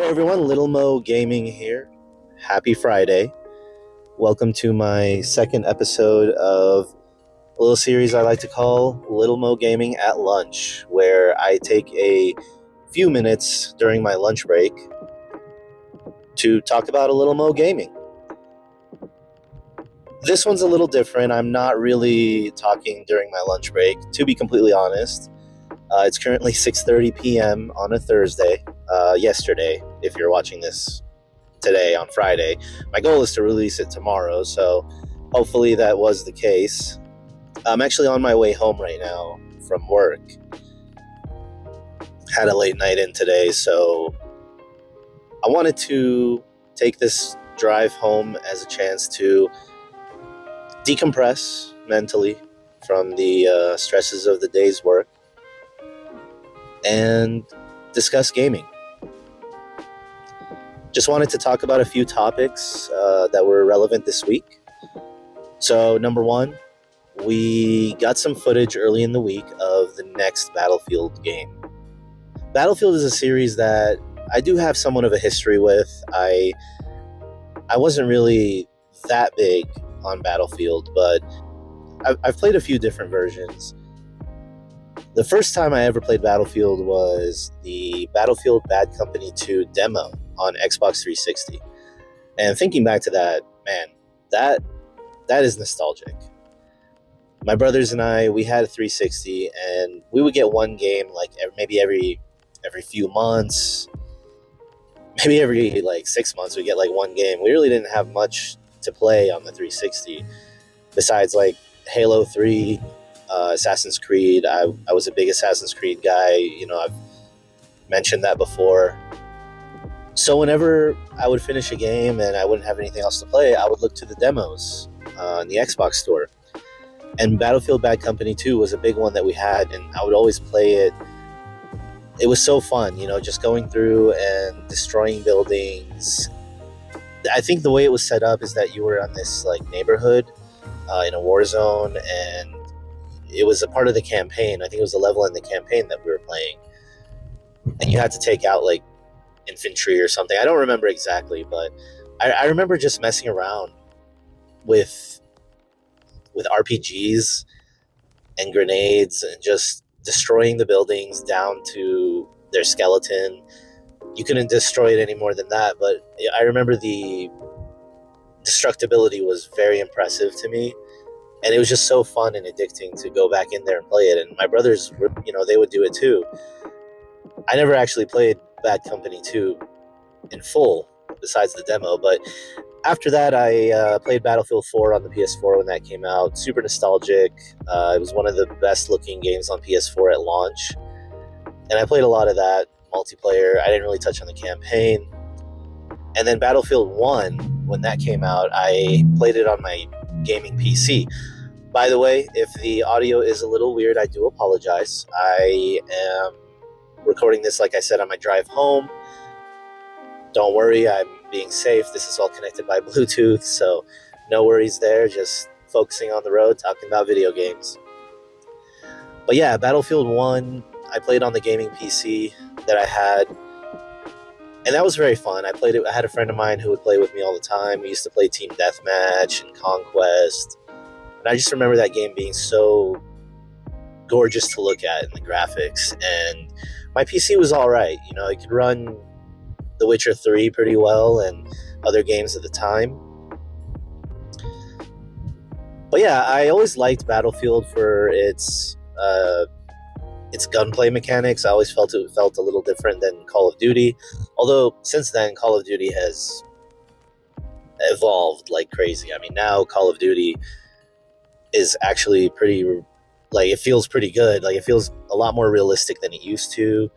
Hey everyone, LittleMoeGaming here. Happy Friday. Welcome to my second episode of a little series I like to call LittleMoeGaming at Lunch, where I take a few minutes during my lunch break to talk about a little Mo gaming. This one's a little different. I'm not really talking during my lunch break, to be completely honest. It's currently 6:30 p.m. on a Thursday. Yesterday, if you're watching this today on Friday. My goal is to release it tomorrow, so hopefully that was the case. I'm actually on my way home right now from work. Had a late night in today, so I wanted to take this drive home as a chance to decompress mentally from the stresses of the day's work and discuss gaming. Just wanted to talk about a few topics that were relevant this week. So, number one, we got some footage early in the week of the next Battlefield game. Battlefield is a series that I do have somewhat of a history with. I wasn't really that big on Battlefield, but I've played a few different versions. The first time I ever played Battlefield was the Battlefield Bad Company 2 demo on Xbox 360. And thinking back to that, man, that is nostalgic. My brothers and I, we had a 360, and we would get one game like maybe every few months, maybe every 6 months we get like one game. We really didn't have much to play on the 360 besides like Halo 3, Assassin's Creed. I was a big Assassin's Creed guy. I've mentioned that before. So whenever I would finish a game and I wouldn't have anything else to play, I would look to the demos in the Xbox store. And Battlefield Bad Company 2 was a big one that we had, and I would always play it. It was so fun, just going through and destroying buildings. I think the way it was set up is that you were on this neighborhood in a war zone, and it was a part of the campaign. I think it was a level in the campaign that we were playing, and you had to take out infantry or something. I don't remember exactly, but I remember just messing around with RPGs and grenades and just destroying the buildings down to their skeleton. You couldn't destroy it any more than that, but I remember the destructibility was very impressive to me. And it was just so fun and addicting to go back in there and play it. And my brothers, they would do it too. I never actually played Bad Company 2 in full, besides the demo. But after that, I played Battlefield 4 on the PS4 when that came out. Super nostalgic. It was one of the best looking games on PS4 at launch. And I played a lot of that multiplayer. I didn't really touch on the campaign. And then Battlefield 1, when that came out, I played it on my gaming PC. By the way, if the audio is a little weird, I do apologize. I am recording this, like I said, on my drive home. Don't worry, I'm being safe. This is all connected by Bluetooth, so no worries there. Just focusing on the road, talking about video games. But yeah, Battlefield 1, I played on the gaming PC that I had, and that was very fun. I played it. I had a friend of mine who would play with me all the time. We used to play Team Deathmatch and Conquest. And I just remember that game being so gorgeous to look at in the graphics. And my PC was all right. It could run The Witcher 3 pretty well and other games at the time. But yeah, I always liked Battlefield for its gunplay mechanics. I always felt it felt a little different than Call of Duty. Although since then, Call of Duty has evolved like crazy. I mean, now Call of Duty is actually pretty, it feels pretty good. It feels a lot more realistic than it used to.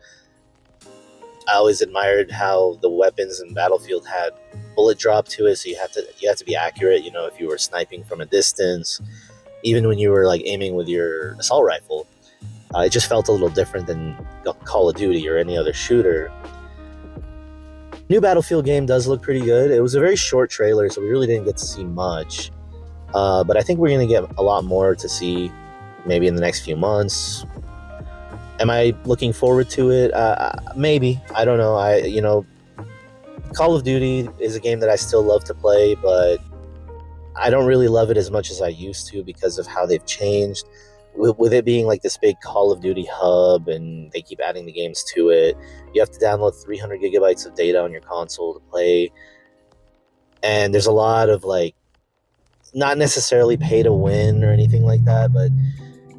I always admired how the weapons in Battlefield had bullet drop to it, so you have to be accurate. If you were sniping from a distance, even when you were aiming with your assault rifle, it just felt a little different than Call of Duty or any other shooter. New Battlefield game does look pretty good. It was a very short trailer, so we really didn't get to see much. But I think we're going to get a lot more to see maybe in the next few months. Am I looking forward to it? Maybe. I don't know. Call of Duty is a game that I still love to play, but I don't really love it as much as I used to because of how they've changed. With it being like this big Call of Duty hub and they keep adding the games to it, you have to download 300 gigabytes of data on your console to play. And there's a lot of like, not necessarily pay to win or anything like that, but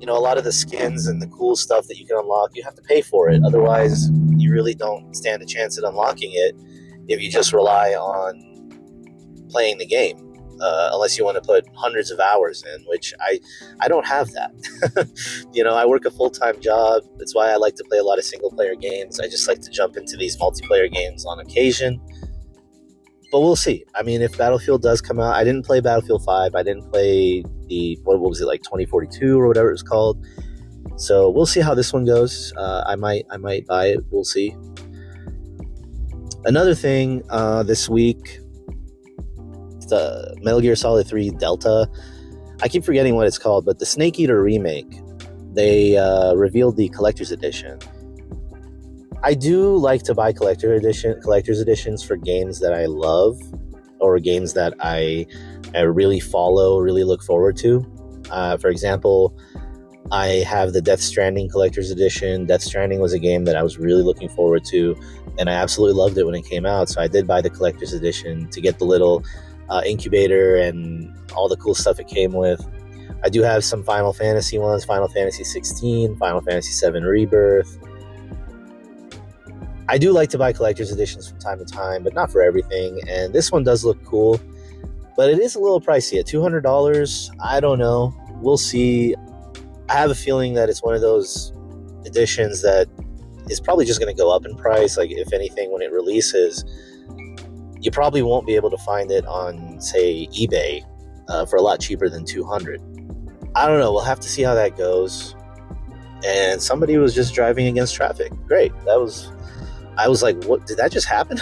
a lot of the skins and the cool stuff that you can unlock, you have to pay for it. Otherwise, you really don't stand a chance at unlocking it if you just rely on playing the game. Unless you want to put hundreds of hours in, which I don't have that. I work a full-time job. That's why I like to play a lot of single-player games. I just like to jump into these multiplayer games on occasion. But we'll see. I mean, if Battlefield does come out, I didn't play Battlefield 5. I didn't play what was it, like 2042 or whatever it was called. So we'll see how this one goes. I might buy it. We'll see. Another thing this week, the Metal Gear Solid 3 Delta. I keep forgetting what it's called, but the Snake Eater remake, they revealed the collector's edition. I do like to buy collector's editions for games that I love or games that I really follow, really look forward to. For example, I have the Death Stranding collector's edition. Death Stranding was a game that I was really looking forward to, and I absolutely loved it when it came out. So I did buy the collector's edition to get the little incubator and all the cool stuff it came with. I do have some Final Fantasy ones, Final Fantasy 16, Final Fantasy 7 Rebirth. I do like to buy collector's editions from time to time, but not for everything. And this one does look cool, but it is a little pricey at $200. I don't know. We'll see. I have a feeling that it's one of those editions that is probably just going to go up in price. Like, if anything, when it releases, you probably won't be able to find it on, say, eBay for a lot cheaper than $200. I don't know. We'll have to see how that goes. And somebody was just driving against traffic. Great. I was like, what, did that just happen?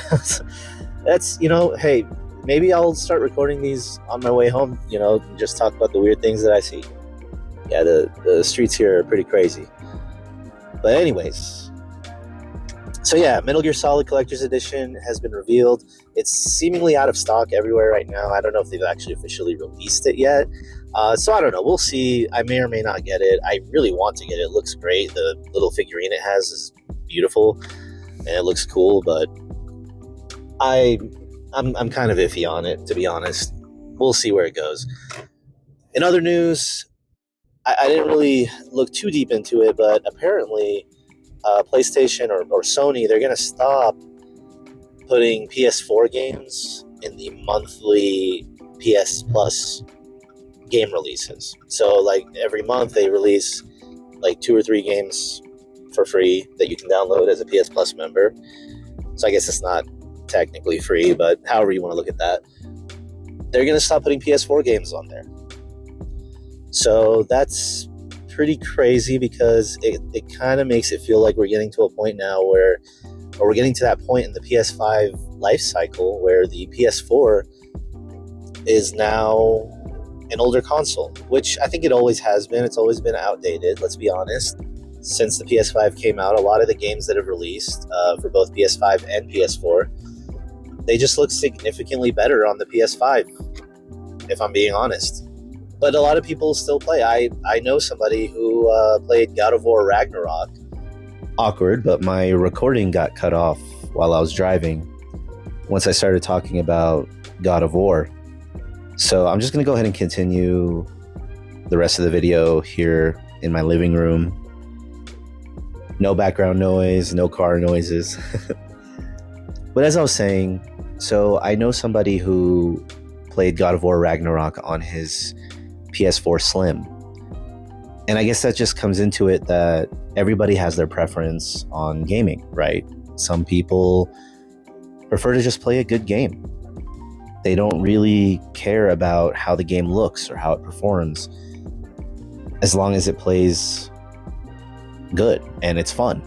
That's, hey, maybe I'll start recording these on my way home, and just talk about the weird things that I see. Yeah, the streets here are pretty crazy. But anyways, so yeah, Metal Gear Solid Collector's Edition has been revealed. It's seemingly out of stock everywhere right now. I don't know if they've actually officially released it yet. So I don't know. We'll see. I may or may not get it. I really want to get it. It looks great. The little figurine it has is beautiful. And it looks cool, but I'm kind of iffy on it, to be honest. We'll see where it goes. In other news, I didn't really look too deep into it, but apparently PlayStation or Sony, they're going to stop putting PS4 games in the monthly PS Plus game releases. So, like, every month they release like 2 or 3 games for free that you can download as a PS Plus member. So I guess it's not technically free, but however you want to look at that. They're going to stop putting PS4 games on there. So that's pretty crazy because it kind of makes it feel like we're getting to a point now or we're getting to that point in the PS5 life cycle where the PS4 is now an older console, which I think it always has been. It's always been outdated, let's be honest. Since the PS5 came out, a lot of the games that have released for both PS5 and PS4, they just look significantly better on the PS5, if I'm being honest. But a lot of people still play. I know somebody who played God of War Ragnarok. Awkward, but my recording got cut off while I was driving once I started talking about God of War. So I'm just going to go ahead and continue the rest of the video here in my living room. No background noise, no car noises. But as I was saying, so I know somebody who played God of War Ragnarok on his PS4 Slim. And I guess that just comes into it that everybody has their preference on gaming, right? Some people prefer to just play a good game. They don't really care about how the game looks or how it performs, as long as it plays good and it's fun.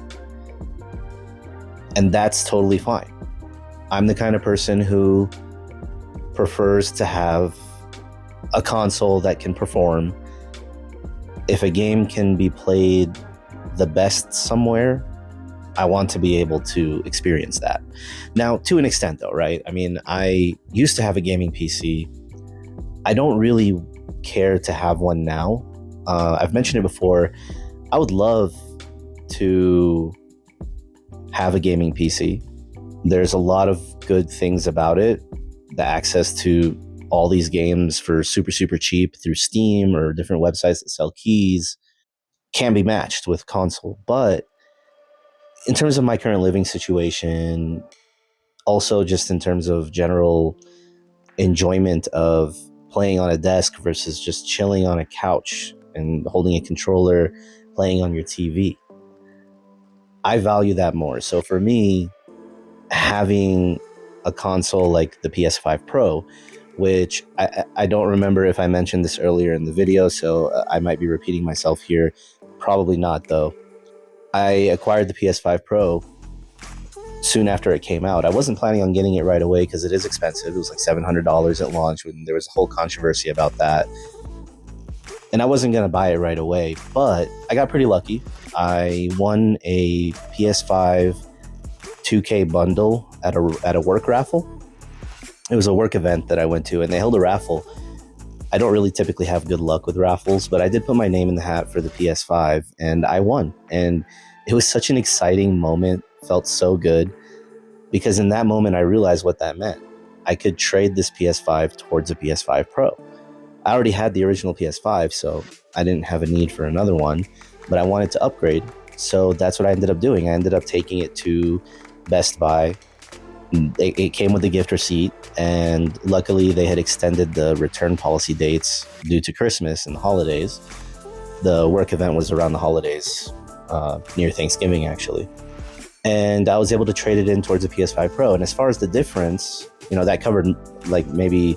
And that's totally fine. I'm the kind of person who prefers to have a console that can perform. If a game can be played the best somewhere, I want to be able to experience that. Now, to an extent though, right? I mean, I used to have a gaming PC. I don't really care to have one now. I've mentioned it before. I would love to have a gaming PC. There's a lot of good things about it. The access to all these games for super, super cheap through Steam or different websites that sell keys can be matched with console. But in terms of my current living situation, also just in terms of general enjoyment of playing on a desk versus just chilling on a couch and holding a controller, playing on your TV, I value that more. So for me, having a console like the PS5 Pro, which I don't remember if I mentioned this earlier in the video, so I might be repeating myself here. Probably not, though. I acquired the PS5 Pro soon after it came out. I wasn't planning on getting it right away because it is expensive. It was like $700 at launch when there was a whole controversy about that. And I wasn't going to buy it right away, but I got pretty lucky. I won a PS5 2K bundle at a work raffle. It was a work event that I went to, and they held a raffle. I don't really typically have good luck with raffles, but I did put my name in the hat for the PS5, and I won. And it was such an exciting moment. Felt so good, because in that moment, I realized what that meant. I could trade this PS5 towards a PS5 Pro. I already had the original PS5, so I didn't have a need for another one, but I wanted to upgrade. So that's what I ended up doing. I ended up taking it to Best Buy. It came with a gift receipt, and luckily they had extended the return policy dates due to Christmas and the holidays. The work event was around the holidays, near Thanksgiving actually. And I was able to trade it in towards a PS5 Pro. And as far as the difference, that covered like maybe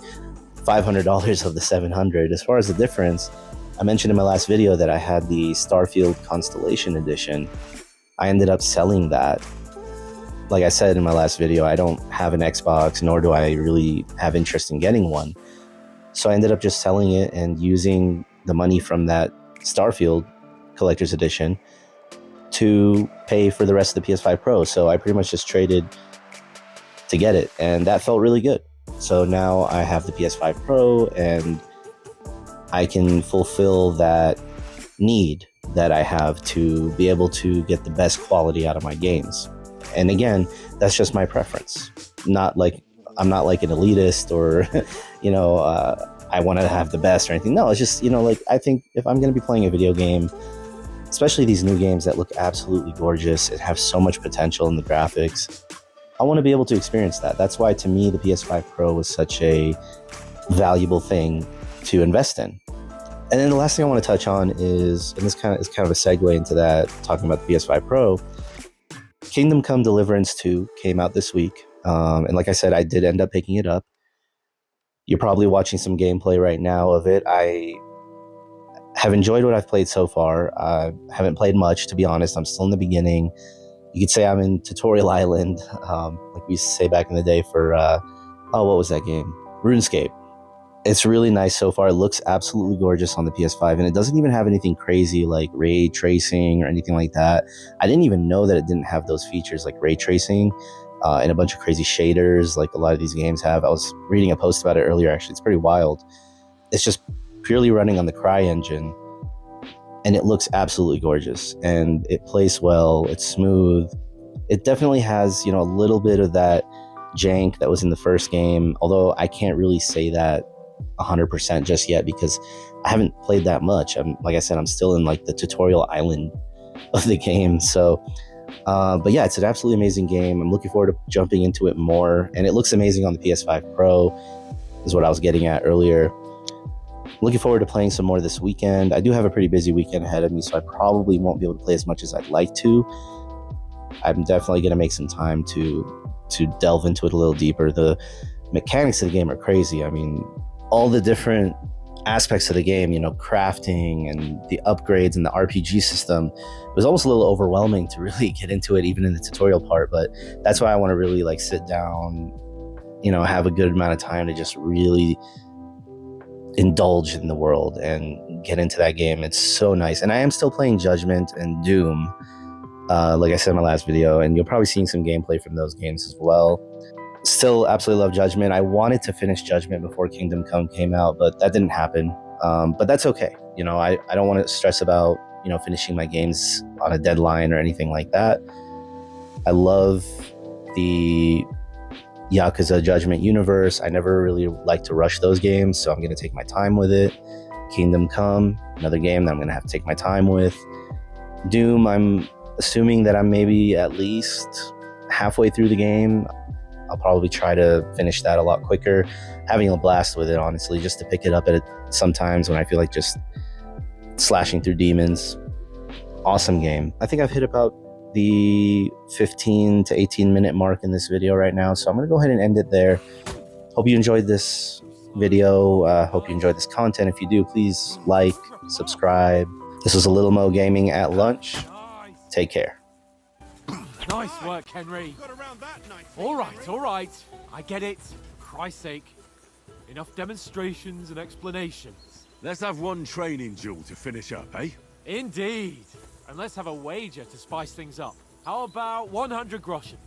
$500 of the $700. As far as the difference, I mentioned in my last video that I had the Starfield Constellation Edition. I ended up selling that. Like I said in my last video, I don't have an Xbox, nor do I really have interest in getting one. So I ended up just selling it and using the money from that Starfield Collector's Edition to pay for the rest of the PS5 Pro. So I pretty much just traded to get it, and that felt really good. So now I have the PS5 Pro, and I can fulfill that need that I have to be able to get the best quality out of my games. And again, that's just my preference. I'm not like an elitist or, I want to have the best or anything. No, it's just, I think if I'm going to be playing a video game, especially these new games that look absolutely gorgeous and have so much potential in the graphics, I want to be able to experience that. That's why, to me, the PS5 Pro was such a valuable thing to invest in. And then the last thing I want to touch on is, and this is kind of a segue into that, talking about the PS5 Pro, Kingdom Come Deliverance 2 came out this week. And like I said, I did end up picking it up. You're probably watching some gameplay right now of it. I have enjoyed what I've played so far. I haven't played much, to be honest. I'm still in the beginning. You could say I'm in Tutorial Island, like we used to say back in the day for, what was that game? RuneScape. It's really nice so far. It looks absolutely gorgeous on the PS5, and it doesn't even have anything crazy like ray tracing or anything like that. I didn't even know that it didn't have those features like ray tracing and a bunch of crazy shaders like a lot of these games have. I was reading a post about it earlier, actually. It's pretty wild. It's just purely running on the Cry engine, and it looks absolutely gorgeous, and it plays well. It's smooth. It definitely has, a little bit of that jank that was in the first game, although I can't really say that 100% just yet because I haven't played that much. Like I said, I'm still in like the tutorial island of the game. So, but yeah, it's an absolutely amazing game. I'm looking forward to jumping into it more, and it looks amazing on the PS5 Pro, is what I was getting at earlier. Looking forward to playing some more this weekend. I do have a pretty busy weekend ahead of me, so I probably won't be able to play as much as I'd like to. I'm definitely going to make some time to delve into it a little deeper. The mechanics of the game are crazy. I mean, all the different aspects of the game, crafting and the upgrades and the RPG system, it was almost a little overwhelming to really get into it, even in the tutorial part. But that's why I want to really like sit down, have a good amount of time to just really indulge in the world and get into that game. It's so nice. And I am still playing Judgment and Doom. like I said in my last video, and you'll probably see some gameplay from those games as well. Still absolutely love Judgment. I wanted to finish Judgment before Kingdom Come came out, but that didn't happen. But that's okay. You know, I don't want to stress about, you know, finishing my games on a deadline or anything like that. I love the Yakuza Judgment universe. I never really like to rush those games, so I'm going to take my time with it. Kingdom Come, another game that I'm going to have to take my time with. Doom, I'm assuming that I'm maybe at least halfway through the game. I'll probably try to finish that a lot quicker. Having a blast with it, honestly, just to pick it up at sometimes when I feel like just slashing through demons. Awesome game. I think I've hit about the 15 to 18 minute mark in this video right now, so I'm gonna go ahead and end it there. Hope you enjoyed this video. Hope you enjoyed this content. If you do, please like, subscribe. This was a LittleMoeGaming at lunch. Take care. Nice work, Henry. All right. I get it. For Christ's sake. Enough demonstrations and explanations. Let's have one training duel to finish up, eh? Indeed. And let's have a wager to spice things up. How about 100 groschen?